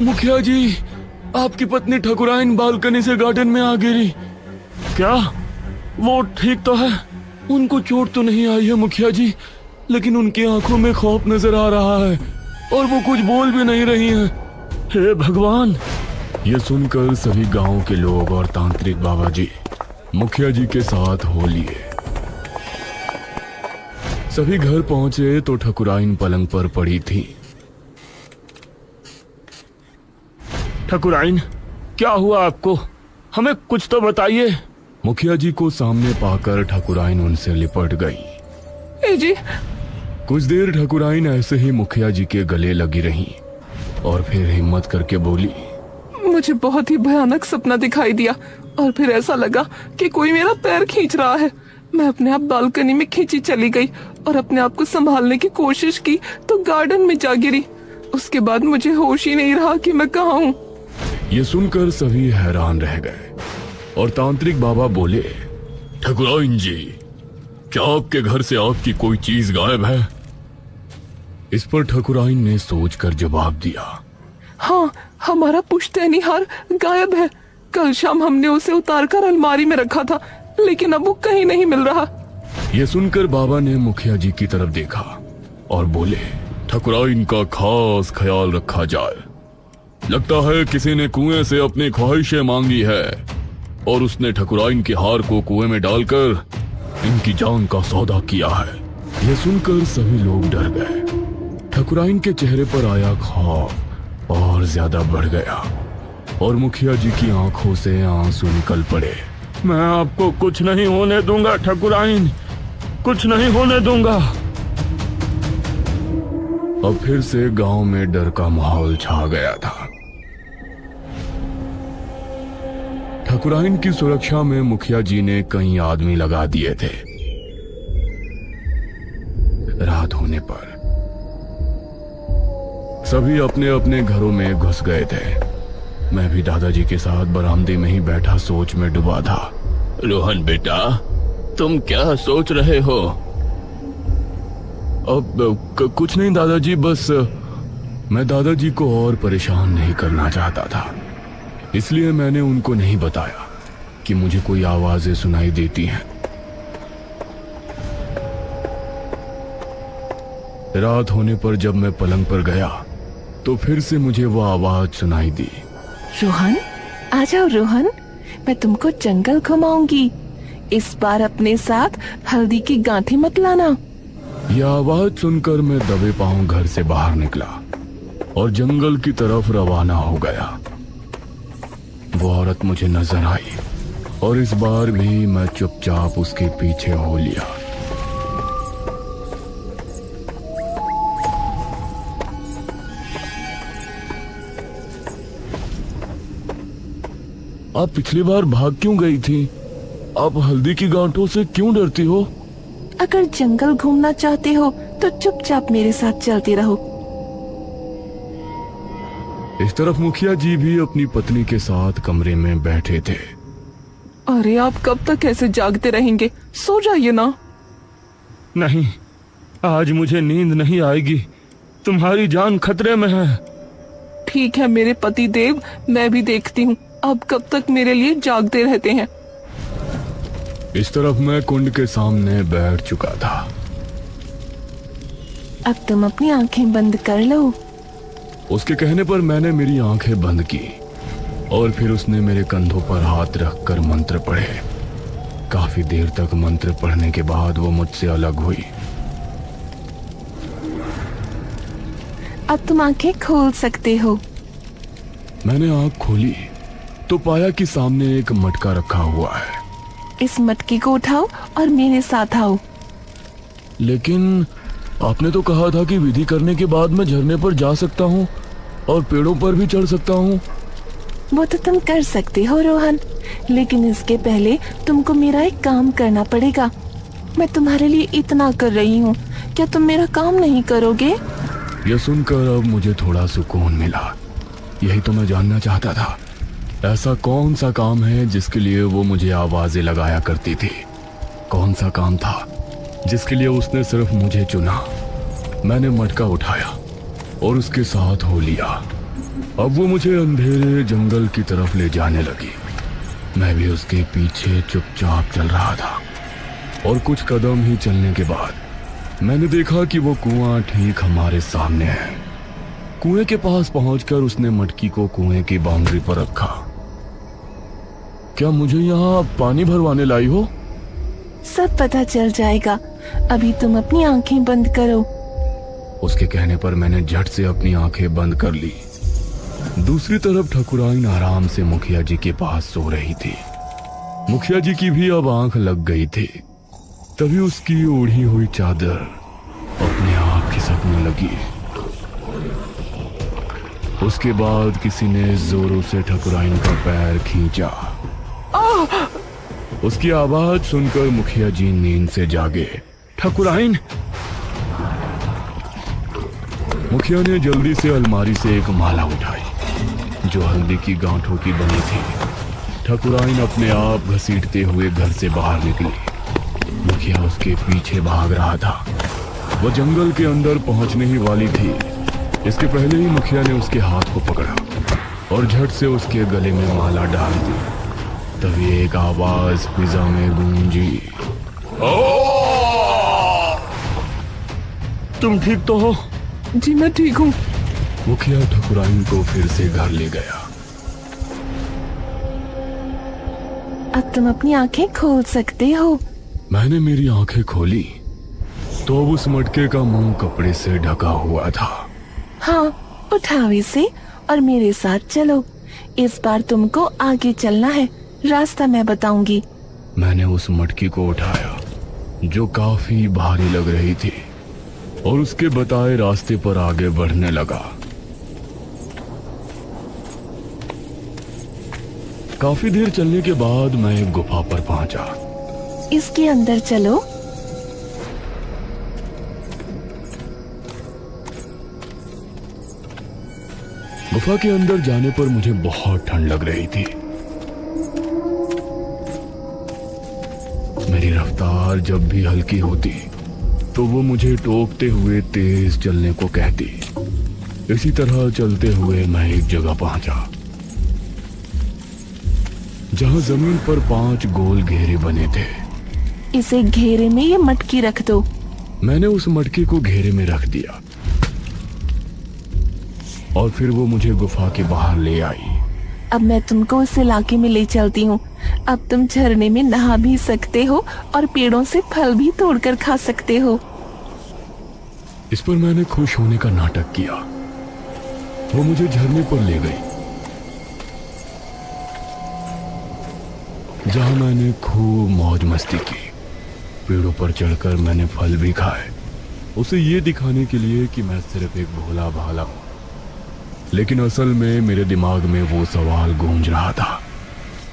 मुखिया जी, आपकी पत्नी ठकुराइन बालकनी से गार्डन में आ गिरी। क्या वो ठीक तो है? उनको चोट तो नहीं आई है मुखिया जी, लेकिन उनकी आंखों में खौफ नजर आ रहा है और वो कुछ बोल भी नहीं रही हैं। हे भगवान! ये सुनकर सभी गांव के लोग और तांत्रिक बाबा जी मुखिया जी के साथ हो लिए। सभी घर पहुंचे तो ठकुराइन पलंग पर पड़ी थी। ठकुराइन, क्या हुआ आपको? हमें कुछ तो बताइए। मुखिया जी को सामने पाकर ठकुराइन उनसे लिपट गई। ए जी। कुछ देर ठकुराइन ऐसे ही मुखिया जी के गले लगी रही और फिर हिम्मत करके बोली, मुझे बहुत ही भयानक सपना दिखाई दिया और फिर ऐसा लगा कि कोई मेरा पैर खींच रहा है। मैं अपने आप बालकनी में खींची चली गई और अपने आप को संभालने की कोशिश की तो गार्डन में जा गिरी। उसके बाद मुझे होश ही नहीं रहा कि मैं कहाँ हूँ। ये सुनकर सभी हैरान रह गए और तांत्रिक बाबा बोले, ठकुराइन जी, क्या आपके घर से आपकी कोई चीज गायब है? इस पर ठकुराइन ने सोचकर जवाब दिया, हाँ, हमारा पुश्तैनी हार गायब है। कल शाम हमने उसे उतारकर अलमारी में रखा था, लेकिन अब वो कहीं नहीं मिल रहा। यह सुनकर बाबा ने मुखिया जी की तरफ देखा और बोले, ठकुराइन का खास ख्याल रखा जाए। लगता है किसी ने कुएं से अपनी ख्वाहिशें मांगी है और उसने ठकुराइन के हार को कुएं में डालकर इनकी जान का सौदा किया है। यह सुनकर सभी लोग डर गए। ठकुराइन के चेहरे पर आया खौफ और ज्यादा बढ़ गया और मुखिया जी की आंखों से आंसू निकल पड़े। मैं आपको कुछ नहीं होने दूंगा ठकुराइन, कुछ नहीं होने दूंगा। अब फिर से गांव में डर का माहौल छा गया था। ठकुराइन की सुरक्षा में मुखिया जी ने कई आदमी लगा दिए थे। रात होने पर सभी अपने अपने घरों में घुस गए थे। मैं भी दादाजी के साथ बरामदे में ही बैठा सोच में डूबा था। रोहन बेटा, तुम क्या सोच रहे हो? अब कुछ नहीं दादाजी, बस मैं दादाजी को और परेशान नहीं करना चाहता था, इसलिए मैंने उनको नहीं बताया कि मुझे कोई आवाजें सुनाई देती हैं। रात होने पर जब मैं पलंग पर गया तो फिर से मुझे वो आवाज सुनाई दी। रोहन, आ जाओ रोहन, मैं तुमको जंगल घुमाऊंगी। इस बार अपने साथ हल्दी की गांठें मत लाना। यह आवाज सुनकर मैं दबे पांव घर से बाहर निकला और जंगल की तरफ रवाना हो गया। वो औरत मुझे नजर आई और इस बार भी मैं चुपचाप उसके पीछे हो लिया। आप पिछली बार भाग क्यों गई थी? आप हल्दी की गांठों से क्यों डरती हो? अगर जंगल घूमना चाहते हो तो चुपचाप मेरे साथ चलते रहो। इस तरफ मुखिया जी भी अपनी पत्नी के साथ कमरे में बैठे थे। अरे आप कब तक ऐसे जागते रहेंगे? सो जाइए ना। नहीं, आज मुझे नींद नहीं आएगी। तुम्हारी जान खतरे में है। ठीक है मेरे पति देव, मैं भी देखती हूँ अब कब तक मेरे लिए जागते रहते हैं। इस तरफ मैं कुंड के सामने बैठ चुका था। अब तुम अपनी आंखें बंद कर लो। उसके कहने पर मैंने मेरी आंखें बंद की और फिर उसने मेरे कंधों पर हाथ रखकर मंत्र पढ़े। काफी देर तक मंत्र पढ़ने के बाद वो मुझसे अलग हुई। अब तुम आंखें खोल सकते हो। मैंने आंख खोली तो पाया कि सामने एक मटका रखा हुआ है। इस मटके को उठाओ और मेरे साथ आओ। लेकिन आपने तो कहा था कि विधि करने के बाद मैं झरने पर जा सकता हूँ और पेड़ों पर भी चढ़ सकता हूँ। वो तो तुम कर सकते हो रोहन, लेकिन इसके पहले तुमको मेरा एक काम करना पड़ेगा। मैं तुम्हारे लिए इतना कर रही हूँ, क्या तुम मेरा काम नहीं करोगे? यह सुनकर अब मुझे थोड़ा सुकून मिला। यही तो मैं जानना चाहता था। ऐसा कौन सा काम है जिसके लिए वो मुझे आवाजें लगाया करती थी? कौन सा काम था जिसके लिए उसने सिर्फ मुझे चुना? मैंने मटका उठाया और उसके साथ हो लिया अब वो मुझे अंधेरे जंगल की तरफ ले जाने लगी। मैं भी उसके पीछे चुपचाप चल रहा था और कुछ कदम ही चलने के बाद मैंने देखा कि वो कुआं ठीक हमारे सामने है। कुएं के पास पहुंचकर उसने मटकी को कुएं की बाउंड्री पर रखा। क्या मुझे यहाँ पानी भरवाने लाई हो? सब पता चल जाएगा, अभी तुम अपनी आंखें बंद करो। उसके कहने पर मैंने झट से अपनी आंखें बंद कर ली। दूसरी तरफ ठकुराइन आराम से मुखिया जी के पास सो रही थी। मुखिया जी की भी अब आंख लग गई थी। तभी उसकी ओढ़ी हुई चादर अपने आप खिसकने लगी। उसके बाद किसी ने जोरों से ठकुराइन का पैर खींचा। उसकी आवाज सुनकर मुखिया जी नींद से जागे। ठकुराइन! मुखिया ने जल्दी से अलमारी से एक माला उठाई जो हल्दी की गांठों की बनी थी। ठकुराइन अपने आप घसीटते हुए घर से बाहर निकली। मुखिया उसके पीछे भाग रहा था। वह जंगल के अंदर पहुंचने ही वाली थी। इसके पहले ही मुखिया ने उसके हाथ को पकड़ा और झट से उसके गले में माला डाल दी। तभी एक आवाज फिजा में गूंजी। तुम ठीक तो हो? जी मैं ठीक हूँ। मुखिया ठकुराइन को फिर से घर ले गया। अब तुम अपनी आंखें खोल सकते हो। मैंने मेरी आंखें खोली तो अब उस मटके का मुंह कपड़े से ढका हुआ था। हाँ, उठाओ इसे और मेरे साथ चलो। इस बार तुमको आगे चलना है, रास्ता मैं बताऊंगी। मैंने उस मटकी को उठाया जो काफी भारी लग रही थी और उसके बताए रास्ते पर आगे बढ़ने लगा। काफी देर चलने के बाद मैं एक गुफा पर पहुंचा। इसके अंदर चलो। गुफा के अंदर जाने पर मुझे बहुत ठंड लग रही थी। मेरी रफ्तार जब भी हल्की होती तो वो मुझे टोकते हुए तेज चलने को कहती। इसी तरह चलते हुए मैं एक जगह पहुंचा जहां जमीन पर 5 गोल घेरे बने थे। इसे घेरे में ये मटकी रख दो। मैंने उस मटके को घेरे में रख दिया और फिर वो मुझे गुफा के बाहर ले आई। अब मैं तुमको उस इलाके में ले चलती हूँ। अब तुम झरने में नहा भी सकते हो और पेड़ों से फल भी तोड़कर खा सकते हो। इस पर मैंने खुश होने का नाटक किया। वो मुझे झरने पर ले गई जहां मैंने खूब मौज मस्ती की। पेड़ों पर चढ़कर मैंने फल भी खाए, उसे ये दिखाने के लिए कि मैं सिर्फ एक भोला भाला हूं। लेकिन असल में मेरे दिमाग में वो सवाल गूंज रहा था,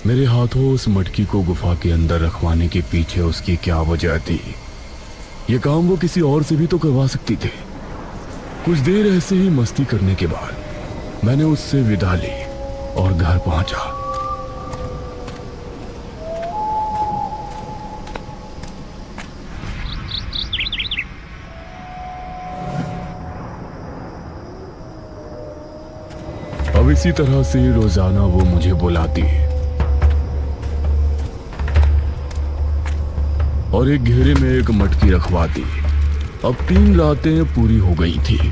मेरे हाथों उस मटकी को गुफा के अंदर रखवाने के पीछे उसकी क्या वजह थी? ये काम वो किसी और से भी तो करवा सकती थी। कुछ देर ऐसे ही मस्ती करने के बाद मैंने उससे विदा ली और घर पहुंचा। अब इसी तरह से रोजाना वो मुझे बुलाती और एक घेरे में एक मटकी रखवाती। अब 3 रातें पूरी हो गई थी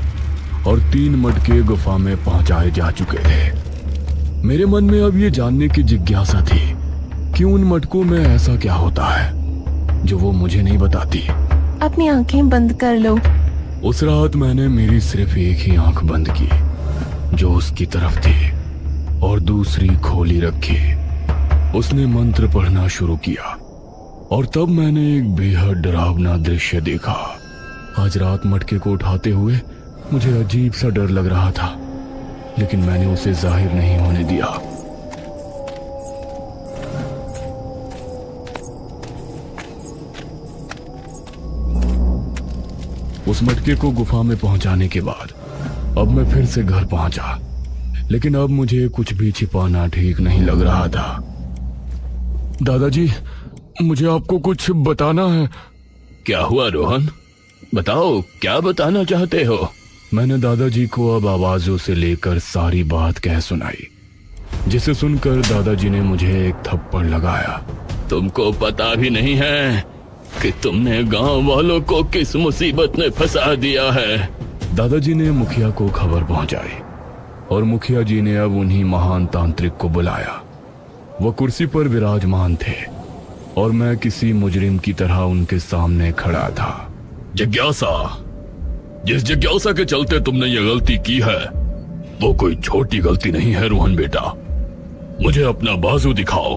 और 3 मटके गुफा में पहुंचाए जा चुके थे। मेरे मन में अब ये जानने की जिज्ञासा थी कि उन मटकों में ऐसा क्या होता है जो वो मुझे नहीं बताती। अपनी आंखें बंद कर लो। उस रात मैंने मेरी सिर्फ एक ही आंख बंद की जो उसकी तरफ थी और दूसरी खोली रखी। उसने मंत्र पढ़ना शुरू किया और तब मैंने एक बेहद डरावना दृश्य देखा। आज रात मटके को उठाते हुए मुझे अजीब सा डर लग रहा था, लेकिन मैंने उसे जाहिर नहीं होने दिया। उस मटके को गुफा में पहुंचाने के बाद अब मैं फिर से घर पहुंचा, लेकिन अब मुझे कुछ भी छिपाना ठीक नहीं लग रहा था। दादाजी, मुझे आपको कुछ बताना है। क्या हुआ रोहन? बताओ, क्या बताना चाहते हो? मैंने दादाजी को अब आवाजों से लेकर सारी बात कह सुनाई, जिसे सुनकर दादाजी ने मुझे एक थप्पड़ लगाया। तुमको पता भी नहीं है कि तुमने गांव वालों को किस मुसीबत में फंसा दिया है। दादाजी ने मुखिया को खबर पहुंचाई और मुखिया जी ने अब उन्हीं महान तांत्रिक को बुलाया। वो कुर्सी पर विराजमान थे और मैं किसी मुजरिम की तरह उनके सामने खड़ा था। जिज्ञासा, जिस जिज्ञासा के चलते तुमने ये गलती की है वो कोई छोटी गलती नहीं है रोहन बेटा। मुझे अपना बाजू दिखाओ।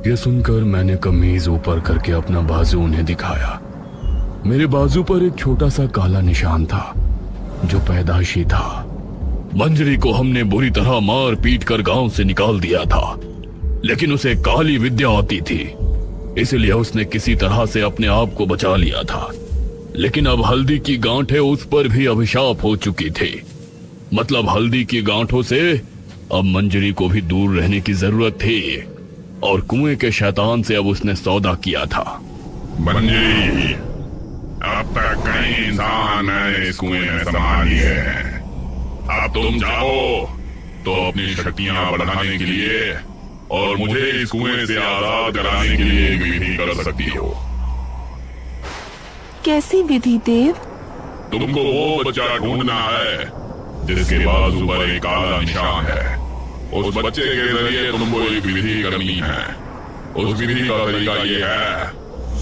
ये सुनकर मैंने कमीज ऊपर करके अपना बाजू उन्हें दिखाया। मेरे बाजू पर एक छोटा सा काला निशान था जो पैदाइशी था। मंजरी को हमने बुरी तरह मार पीट कर गांव से निकाल दिया था, लेकिन उसे काली विद्या आती थी, इसलिए उसने किसी तरह से अपने आप को बचा लिया था। लेकिन अब हल्दी की गांठें उस पर भी अभिशाप हो चुकी थी। मतलब हल्दी की गांठों से अब मंजरी को भी दूर रहने की जरूरत थी और कुएं के शैतान से अब उसने सौदा किया था। मंजरी, अब तक कई इंसान है इस कुएं में समा लिए हैं। अब तुम जाओ तो अपनी शक्तियां बढ़ाने के लिए और मुझे इस कुएं से आजाद कराने के लिए एक विधि कर सकती हो। कैसी विधि देव? तुमको वो बच्चा ढूंढना है जिसके बाजू पर एक काला निशान है। उस बच्चे के जरिए तुमको एक विधि करनी है। उस विधि का तरीका ये है,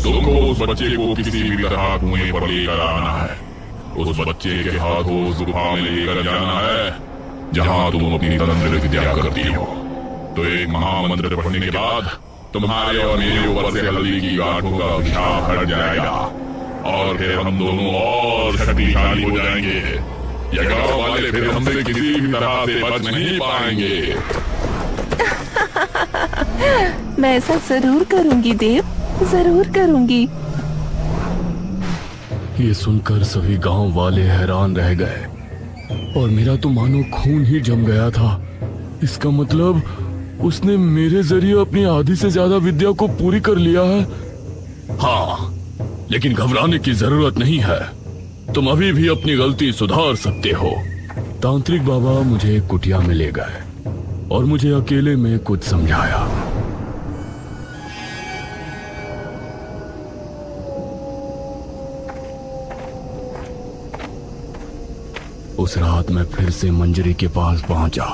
तुमको उस बच्चे को किसी भी तरह कुएं पर लेकर आना है। उस बच्चे के हाथों उस गुफा में लेकर जाना है जहां तुम अपनी तंत्र विद्या करती हो। तो एक महामंत्र पढ़ने के बाद तुम्हारे और मेरे ऊपर से हल्दी की गांठों का अभिशाप हट जाएगा और फिर हम दोनों और शक्तिशाली हो जाएंगे। ये गांव वाले फिर हमसे किसी भी तरह से बच नहीं पाएंगे। मैं ऐसा जरूर करूंगी देव, जरूर करूंगी। ये सुनकर सभी गांव वाले हैरान रह गए और मेरा तो मानो खून ही जम गया था। इसका मतलब उसने मेरे जरिए अपनी आधी से ज्यादा विद्या को पूरी कर लिया है। हाँ, लेकिन घबराने की जरूरत नहीं है। तुम अभी भी अपनी गलती सुधार सकते हो। तांत्रिक बाबा मुझे एक कुटिया में ले गए और मुझे अकेले में कुछ समझाया। उस रात मैं फिर से मंजरी के पास पहुंचा।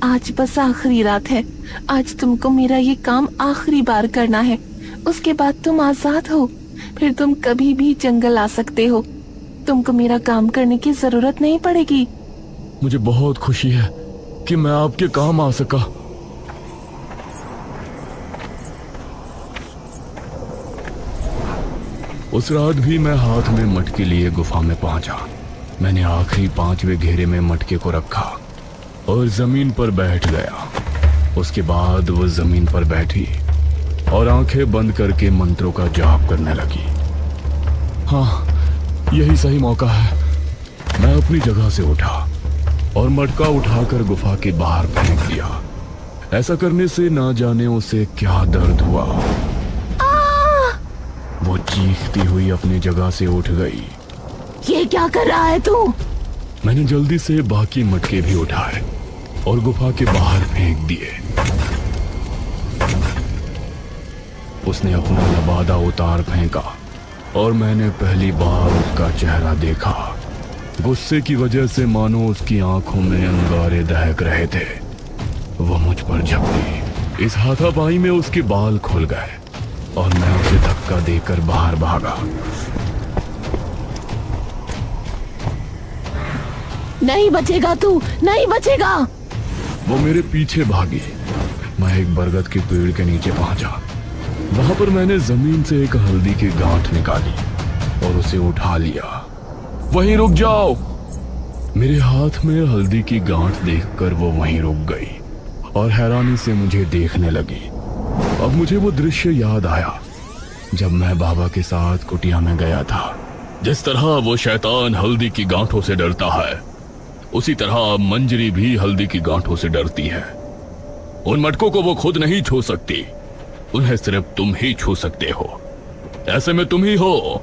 आज बस आखिरी रात है। आज तुमको मेरा ये काम आखिरी बार करना है। उसके बाद तुम आजाद हो। फिर तुम कभी भी जंगल आ सकते हो। तुमको मेरा काम करने की जरूरत नहीं पड़ेगी। मुझे बहुत खुशी है कि मैं आपके काम आ सका। उस रात भी मैं हाथ में मटके लिए गुफा में पहुंचा। मैंने आखिरी 5वें घेरे में मटके को रखा और जमीन पर बैठ गया। उसके बाद वो जमीन पर बैठी और आंखें बंद करके मंत्रों का जाप करने लगी। हाँ, यही सही मौका है। मैं अपनी जगह से उठा और मटका उठाकर गुफा के बाहर फेंक दिया। ऐसा करने से ना जाने उसे क्या दर्द हुआ। वो चीखती हुई अपनी जगह से उठ गई। ये क्या कर रहा है तू? मैंने जल्दी से बाकी मटके भी उठाए और गुफा के बाहर फेंक दिए। उसने अपना लबादा उतार फेंका और मैंने पहली बार उसका चेहरा देखा। गुस्से की वजह से मानो उसकी आंखों में अंगारे दहक रहे थे। वो मुझ पर झपटी। इस हाथापाई में उसके बाल खुल गए और मैं उसे धक्का देकर बाहर भागा। नहीं बचेगा तू, नहीं बचेगा। वो मेरे पीछे भागी। मैं एक बरगद के पेड़ के नीचे पहुंचा। वहां पर मैंने जमीन से एक हल्दी की गांठ निकाली और उसे उठा लिया। वहीं रुक जाओ। मेरे हाथ में हल्दी की गांठ देखकर वो वहीं रुक गई और हैरानी से मुझे देखने लगी। अब मुझे वो दृश्य याद आया जब मैं बाबा के साथ कुटिया में गया था। जिस तरह वो शैतान हल्दी की गांठों से डरता है, उसी तरह मंजरी भी हल्दी की गांठों से डरती है। उन मटकों को वो खुद नहीं छू सकती, उन्हें सिर्फ तुम ही छू सकते हो। ऐसे में तुम ही हो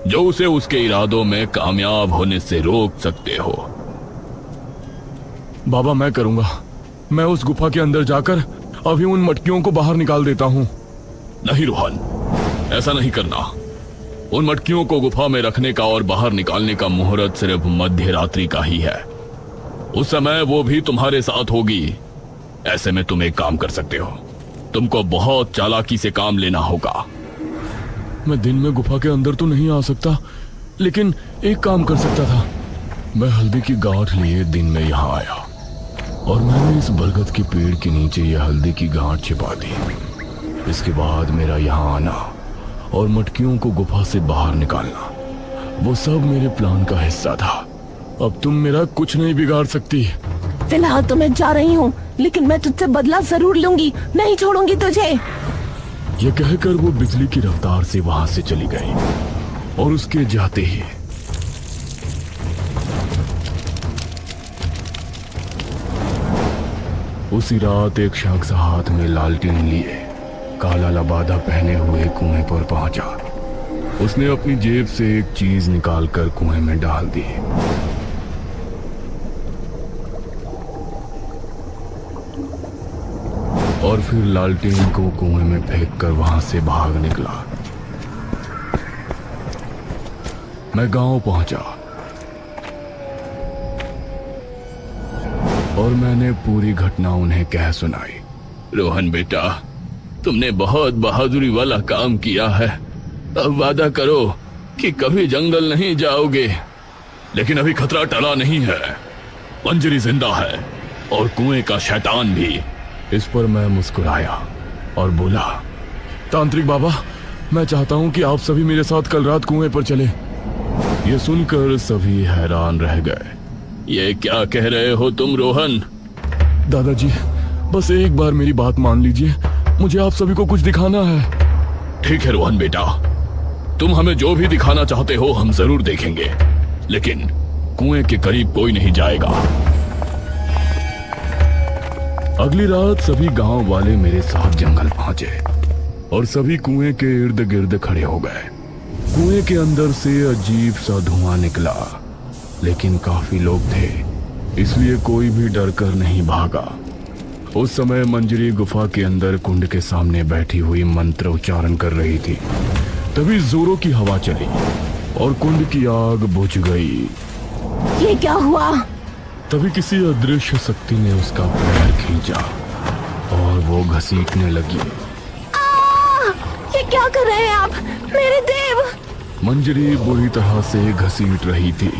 जो उसे उसके इरादों में कामयाब होने से रोक सकते हो। बाबा मैं करूंगा। मैं उस गुफा के अंदर जाकर अभी उन मटकियों को बाहर निकाल देता हूं। नहीं रोहन, ऐसा नहीं करना। उन मटकियों को गुफा में रखने का और बाहर निकालने का मुहूर्त सिर्फ मध्य रात्रि का ही है। उस समय वो भी तुम्हारे साथ होगी। ऐसे में तुम एक काम कर सकते हो, तुमको बहुत चालाकी से काम लेना होगा। मैं दिन में गुफा के अंदर तो नहीं आ सकता, लेकिन एक काम कर सकता था। मैं हल्दी की गांठ लिए दिन में यहाँ आया और मैंने इस बरगद के पेड़ के नीचे यह हल्दी की गांठ छिपा दी। इसके बाद मेरा यहाँ आना और मटकियों को गुफा से बाहर निकालना, वो सब मेरे प्लान का हिस्सा था। अब तुम मेरा कुछ नहीं बिगाड़ सकती। फिलहाल तो मैं जा रही हूँ, लेकिन मैं तुझसे बदला जरूर लूंगी, नहीं छोड़ूंगी तुझे। ये कहकर वो बिजली की रफ्तार से वहां से चली गई और उसके जाते ही उसी रात एक शख्स हाथ में लालटेन लिए काला लबादा पहने हुए कुएं पर पहुंचा। उसने अपनी जेब से एक चीज निकालकर कुएं में डाल दी। और फिर लालटेन को कुएं में फेंककर वहां से भाग निकला। मैं गांव पहुंचा और मैंने पूरी घटना उन्हें कह सुनाई। रोहन बेटा, तुमने बहुत बहादुरी वाला काम किया है। अब वादा करो कि कभी जंगल नहीं जाओगे। लेकिन अभी खतरा टला नहीं है। मंजरी जिंदा है और कुएं का शैतान भी। इस पर मैं मुस्कुराया और बोला, तांत्रिक बाबा, मैं चाहता हूं कि आप सभी मेरे साथ कल रात कुएं पर चले। ये सुनकर सभी हैरान रह गए। ये क्या कह रहे हो तुम रोहन? दादाजी, बस एक बार मेरी बात मान लीजिए, मुझे आप सभी को कुछ दिखाना है। ठीक है रोहन बेटा, तुम हमें जो भी दिखाना चाहते हो हम जरूर देखेंगे, लेकिन कुएं के करीब कोई नहीं जाएगा। अगली रात सभी गांव वाले मेरे साथ जंगल पहुंचे और सभी कुएं के इर्द गिर्द खड़े हो गए। कुएं के अंदर से अजीब सा धुआं निकला, लेकिन काफी लोग थे, इसलिए कोई भी डर कर नहीं भागा। उस समय मंजरी गुफा के अंदर कुंड के सामने बैठी हुई मंत्र उच्चारण कर रही थी। तभी जोरों की हवा चली और कुंड की आग बुझ गई। ये क्या हुआ? तभी किसी अदृश्य शक्ति ने उसका पैर खींचा और वो घसीटने लगी। ये क्या कर रहे हैं आप, मेरे देव? मंजरी बुरी तरह से घसीट रही थी।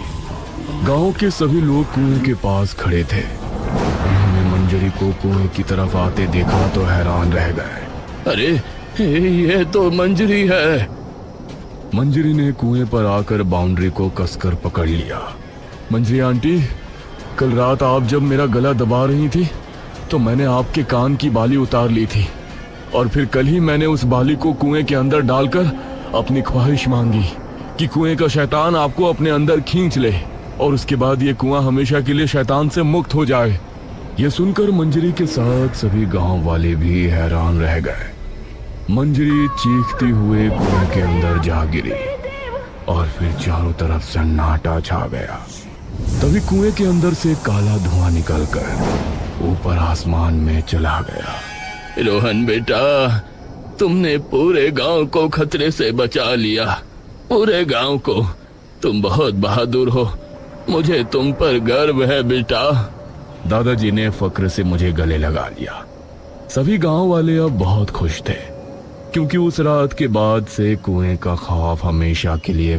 गांव के सभी लोग कुएं के पास खड़े थे। उन्होंने मंजरी को कुएं की तरफ आते देखा तो हैरान रह गए। अरे ये तो मंजरी है। मंजरी ने कुएं पर आकर बाउंड्री को कसकर पकड़ लिया। मंजरी आंटी, कल रात आप जब मेरा गला दबा रही थी तो मैंने आपके कान की बाली उतार ली थी और फिर कल ही मैंने उस बाली को कुएं के अंदर डालकर अपनी ख्वाहिश मांगी कि कुएं का शैतान आपको अपने अंदर खींच ले और उसके बाद ये कुआं हमेशा के लिए शैतान से मुक्त हो जाए। ये सुनकर मंजरी के साथ सभी गांव वाले भी हैरान रह गए। मंजरी चीखती हुए कुएं के अंदर जा गिरी और फिर चारों तरफ सन्नाटा छा गया। तभी कुएं के अंदर से काला धुआं निकलकर ऊपर आसमान में चला गया। रोहन बेटा, तुमने पूरे गांव को खतरे से बचा लिया, पूरे गांव को। तुम बहुत बहादुर हो, मुझे तुम पर गर्व है बेटा। दादाजी ने फक्र से मुझे गले लगा लिया। सभी गांव वाले अब बहुत खुश थे, क्योंकि उस रात के बाद से कुएं का खौफ हमेशा के लिए